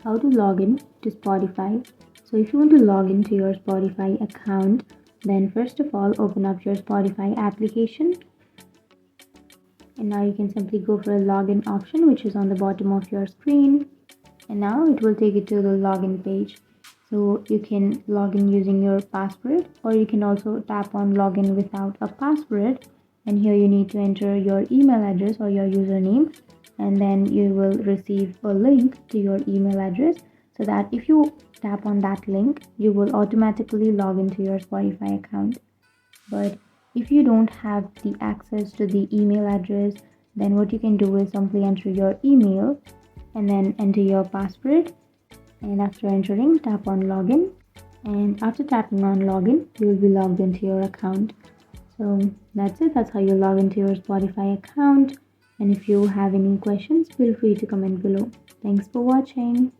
How to log in to Spotify. So if you want to log into your Spotify account, then first of all open up your Spotify application, and now you can simply go for a login option which is on the bottom of your screen, and now it will take you to the login page. So you can log in using your password, or you can also tap on login without a password, and here you need to enter your email address or your username, and then you will receive a link to your email address, so that if you tap on that link you will automatically log into your Spotify account. But if you don't have the access to the email address, then what you can do is simply enter your email and then enter your password, and after entering tap on login, and after tapping on login you will be logged into your account. So that's it. That's how you log into your Spotify account. And if you have any questions, feel free to comment below. Thanks for watching.